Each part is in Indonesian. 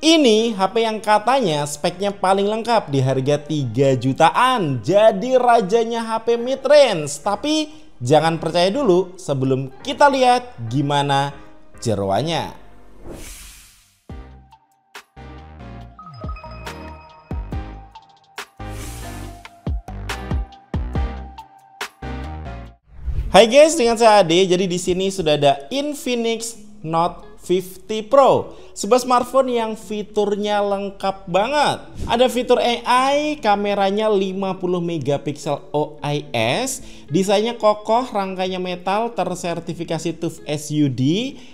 Ini HP yang katanya speknya paling lengkap di harga 3 jutaan. Jadi rajanya HP mid-range. Tapi jangan percaya dulu sebelum kita lihat gimana jeroannya. Hai guys, dengan saya Ade. Jadi di sini sudah ada Infinix Note 50 Pro, sebuah smartphone yang fiturnya lengkap banget. Ada fitur AI, kameranya 50 megapiksel OIS, desainnya kokoh, rangkanya metal, tersertifikasi TÜV SUD,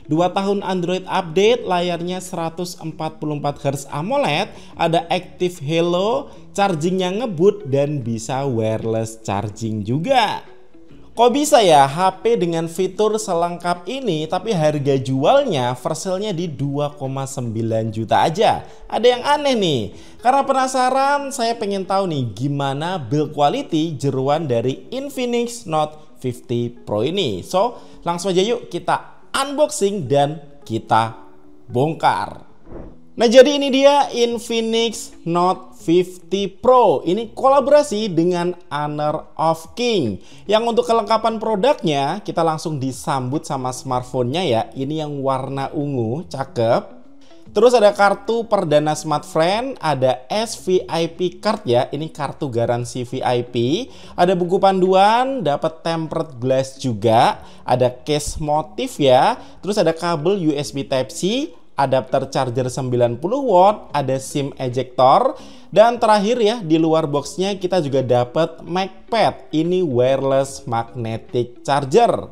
2 tahun Android update, layarnya 144 Hz AMOLED, ada Active Halo, chargingnya ngebut dan bisa wireless charging juga. Kok bisa ya HP dengan fitur selengkap ini tapi harga jualnya versilnya di 2,9 juta aja? Ada yang aneh nih. Karena penasaran, saya pengen tahu nih gimana build quality jeroan dari Infinix Note 50 Pro ini. So, langsung aja yuk kita unboxing dan kita bongkar. Nah, jadi ini dia Infinix Note 50 Pro. Ini kolaborasi dengan Honor of King. Yang untuk kelengkapan produknya kita langsung disambut sama smartphone-nya ya. Ini yang warna ungu, cakep. Terus ada kartu perdana smartphone, ada SVIP card ya. Ini kartu garansi VIP. Ada buku panduan, dapat tempered glass juga. Ada case motif ya. Terus ada kabel USB Type-C, adapter charger 90 watt, ada SIM ejector, dan terakhir ya di luar boxnya kita juga dapat MagPad. Ini wireless magnetic charger.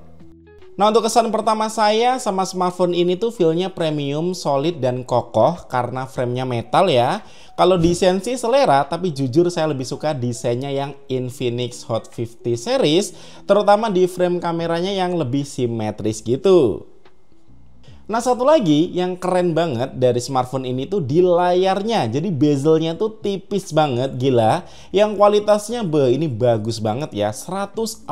Nah, untuk kesan pertama saya sama smartphone ini tuh feelnya premium, solid, dan kokoh karena framenya metal ya. Kalau desain sih selera, tapi jujur saya lebih suka desainnya yang Infinix Hot 50 series, terutama di frame kameranya yang lebih simetris gitu. Nah, satu lagi yang keren banget dari smartphone ini tuh di layarnya. Jadi bezelnya tuh tipis banget, gila. Yang kualitasnya ini bagus banget ya. 144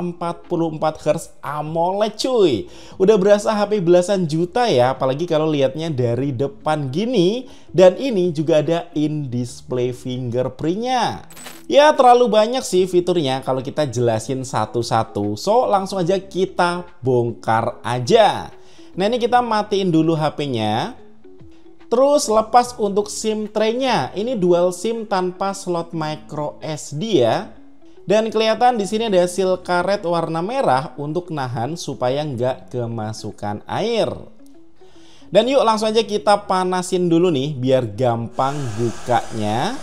Hz AMOLED cuy. Udah berasa HP belasan juta ya, apalagi kalau lihatnya dari depan gini. Dan ini juga ada in-display fingerprint-nya. Ya, terlalu banyak sih fiturnya kalau kita jelasin satu-satu. So, langsung aja kita bongkar aja. Nah, ini kita matiin dulu HP-nya. Terus lepas untuk SIM tray-nya. Ini dual SIM tanpa slot micro SD ya. Dan kelihatan di sini ada seal karet warna merah untuk nahan supaya nggak kemasukan air. Dan yuk langsung aja kita panasin dulu nih biar gampang bukanya.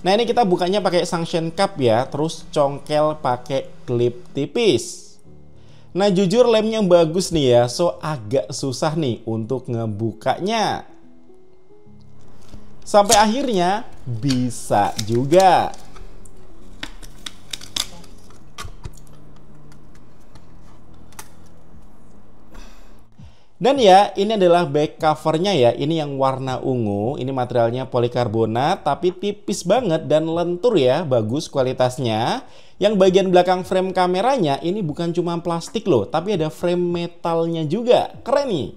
Nah, ini kita bukanya pakai suction cup ya, terus congkel pakai klip tipis. Nah, jujur lemnya bagus nih ya, so agak susah nih untuk ngebukanya. Sampai akhirnya bisa juga. Dan ya, ini adalah back covernya ya. Ini yang warna ungu. Ini materialnya polikarbonat tapi tipis banget dan lentur ya. Bagus kualitasnya. Yang bagian belakang frame kameranya ini bukan cuma plastik loh, tapi ada frame metalnya juga. Keren nih.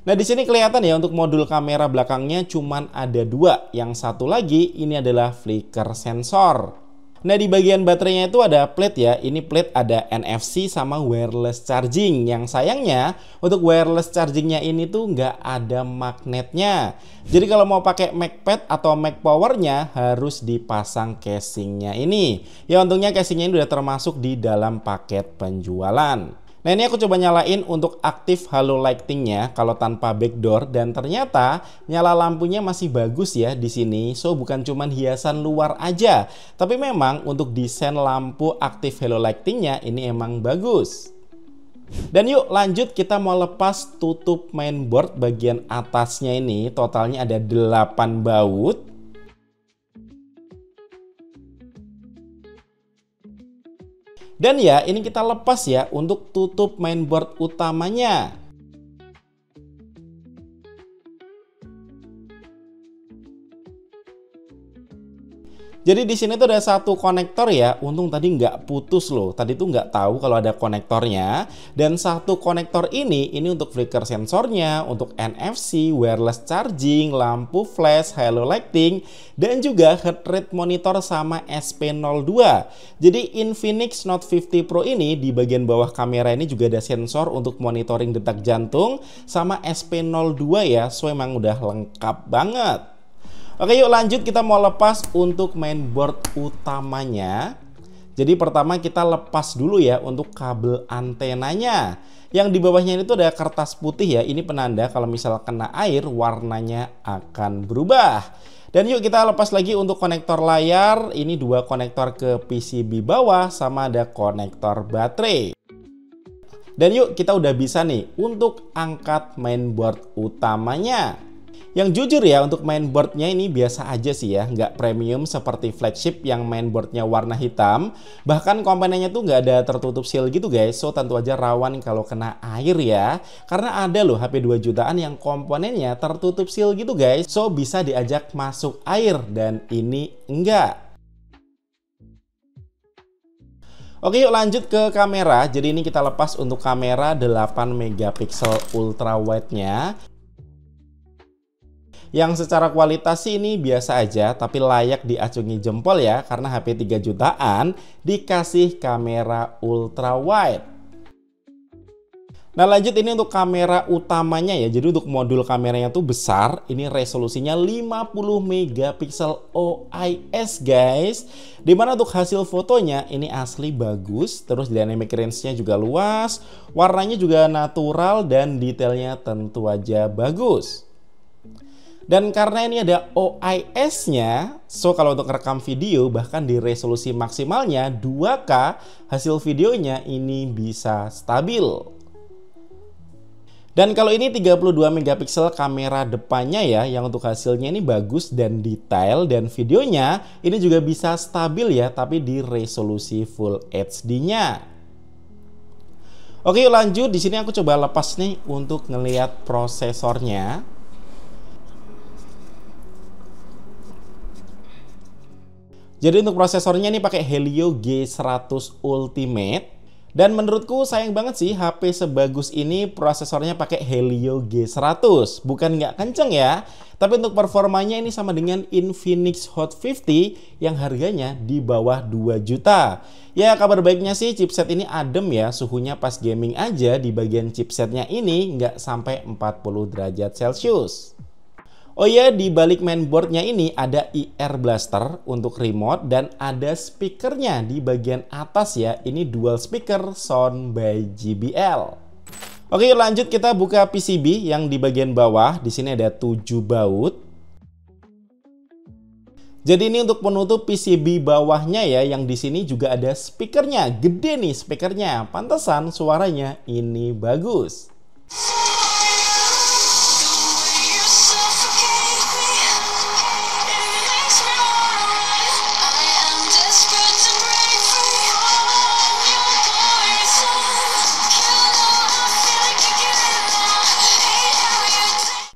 Nah, di sini kelihatan ya untuk modul kamera belakangnya cuma ada 2. Yang satu lagi ini adalah flicker sensor. Nah, di bagian baterainya itu ada plate ya. Ini plate ada NFC sama wireless charging. Yang sayangnya untuk wireless chargingnya ini tuh nggak ada magnetnya. Jadi kalau mau pakai MagPad atau MagPowernya harus dipasang casingnya ini. Ya, untungnya casingnya ini udah termasuk di dalam paket penjualan. Nah, ini aku coba nyalain untuk aktif halo lighting-nya kalau tanpa backdoor, dan ternyata nyala lampunya masih bagus ya di sini. So, bukan cuman hiasan luar aja, tapi memang untuk desain lampu aktif halo lighting-nya ini emang bagus. Dan yuk lanjut, kita mau lepas tutup mainboard bagian atasnya ini. Totalnya ada 8 baut. Dan ya, ini kita lepas ya untuk tutup mainboard utamanya. Jadi di sini tuh ada satu konektor ya, untung tadi nggak putus loh. Tadi tuh nggak tahu kalau ada konektornya. Dan satu konektor ini untuk flicker sensornya, untuk NFC, wireless charging, lampu flash, halo lighting, dan juga heart rate monitor sama SP02. Jadi Infinix Note 50 Pro ini di bagian bawah kamera ini juga ada sensor untuk monitoring detak jantung sama SP02 ya, so emang udah lengkap banget. Oke, yuk lanjut, kita mau lepas untuk mainboard utamanya. Jadi pertama kita lepas dulu ya untuk kabel antenanya. Yang di bawahnya ini tuh ada kertas putih ya, ini penanda kalau misal kena air warnanya akan berubah. Dan yuk kita lepas lagi untuk konektor layar, ini dua konektor ke PCB bawah sama ada konektor baterai. Dan yuk kita udah bisa nih untuk angkat mainboard utamanya. Yang jujur ya, untuk mainboardnya ini biasa aja sih ya, nggak premium seperti flagship yang mainboardnya warna hitam. Bahkan komponennya tuh nggak ada tertutup seal gitu guys, so tentu aja rawan kalau kena air ya. Karena ada loh HP 2 jutaan yang komponennya tertutup seal gitu guys, so bisa diajak masuk air, dan ini enggak. Oke, yuk lanjut ke kamera. Jadi ini kita lepas untuk kamera 8 megapiksel ultra wide-nya. Yang secara kualitas sih ini biasa aja, tapi layak diacungi jempol ya, karena HP 3 jutaan dikasih kamera ultra wide. Nah lanjut, ini untuk kamera utamanya ya. Jadi untuk modul kameranya tuh besar, ini resolusinya 50 megapiksel OIS guys. Dimana untuk hasil fotonya ini asli bagus, terus dynamic range-nya juga luas, warnanya juga natural, dan detailnya tentu aja bagus. Dan karena ini ada OIS-nya, so kalau untuk rekam video bahkan di resolusi maksimalnya 2K, hasil videonya ini bisa stabil. Dan kalau ini 32 megapiksel kamera depannya ya, yang untuk hasilnya ini bagus dan detail, dan videonya ini juga bisa stabil ya, tapi di resolusi Full HD-nya. Oke, yuk lanjut. Di sini aku coba lepas nih untuk ngelihat prosesornya. Jadi untuk prosesornya ini pakai Helio G100 Ultimate. Dan menurutku sayang banget sih HP sebagus ini prosesornya pakai Helio G100. Bukan nggak kenceng ya, tapi untuk performanya ini sama dengan Infinix Hot 50 yang harganya di bawah 2 juta. Ya kabar baiknya sih chipset ini adem ya, suhunya pas gaming aja di bagian chipsetnya ini nggak sampai 40 derajat Celcius. Oh ya, di balik mainboardnya ini ada IR Blaster untuk remote, dan ada speakernya di bagian atas ya. Ini dual speaker sound by JBL. Oke, lanjut kita buka PCB yang di bagian bawah. Di sini ada 7 baut. Jadi ini untuk penutup PCB bawahnya ya, yang di sini juga ada speakernya. Gede nih speakernya, pantesan suaranya ini bagus.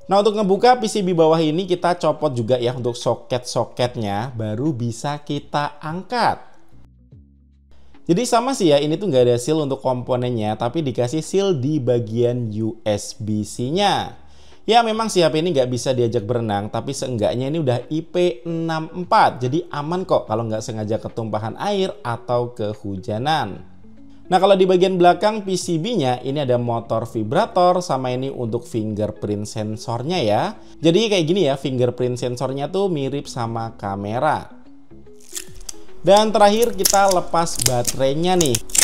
Nah untuk ngebuka PCB bawah ini kita copot juga ya untuk soket-soketnya, baru bisa kita angkat. Jadi sama sih ya, ini tuh nggak ada seal untuk komponennya, tapi dikasih seal di bagian USB-C-nya. Ya memang si HP ini nggak bisa diajak berenang, tapi seenggaknya ini udah IP64, jadi aman kok kalau nggak sengaja ketumpahan air atau kehujanan. Nah kalau di bagian belakang PCB-nya ini ada motor vibrator, sama ini untuk fingerprint sensornya ya. Jadi kayak gini ya, fingerprint sensornya tuh mirip sama kamera. Dan terakhir kita lepas baterainya nih.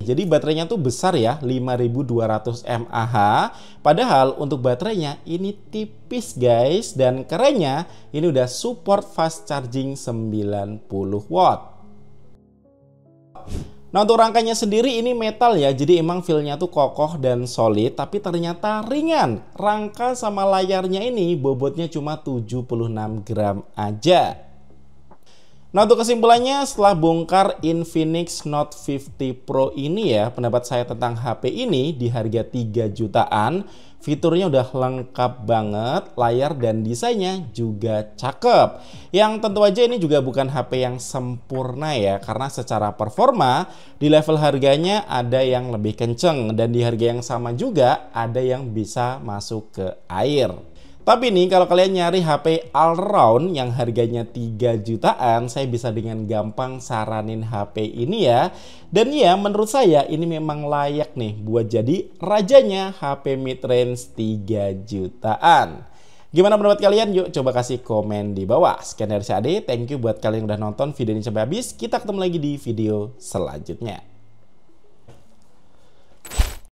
Jadi baterainya tuh besar ya, 5200 mAh. Padahal untuk baterainya ini tipis guys. Dan kerennya ini udah support fast charging 90 watt. Nah, untuk rangkanya sendiri ini metal ya, jadi emang feel-nya tuh kokoh dan solid, tapi ternyata ringan. Rangka sama layarnya ini bobotnya cuma 76 gram aja. Nah, untuk kesimpulannya setelah bongkar Infinix Note 50 Pro ini ya, pendapat saya tentang HP ini di harga 3 jutaan, fiturnya udah lengkap banget, layar dan desainnya juga cakep. Yang tentu aja ini juga bukan HP yang sempurna ya, karena secara performa di level harganya ada yang lebih kenceng dan di harga yang sama juga ada yang bisa masuk ke air. Tapi nih kalau kalian nyari HP all round yang harganya 3 jutaan, saya bisa dengan gampang saranin HP ini ya. Dan ya menurut saya ini memang layak nih buat jadi rajanya HP mid-range 3 jutaan. Gimana pendapat kalian? Yuk coba kasih komen di bawah. Sekian dari saya Ade, thank you buat kalian yang udah nonton video ini sampai habis. Kita ketemu lagi di video selanjutnya.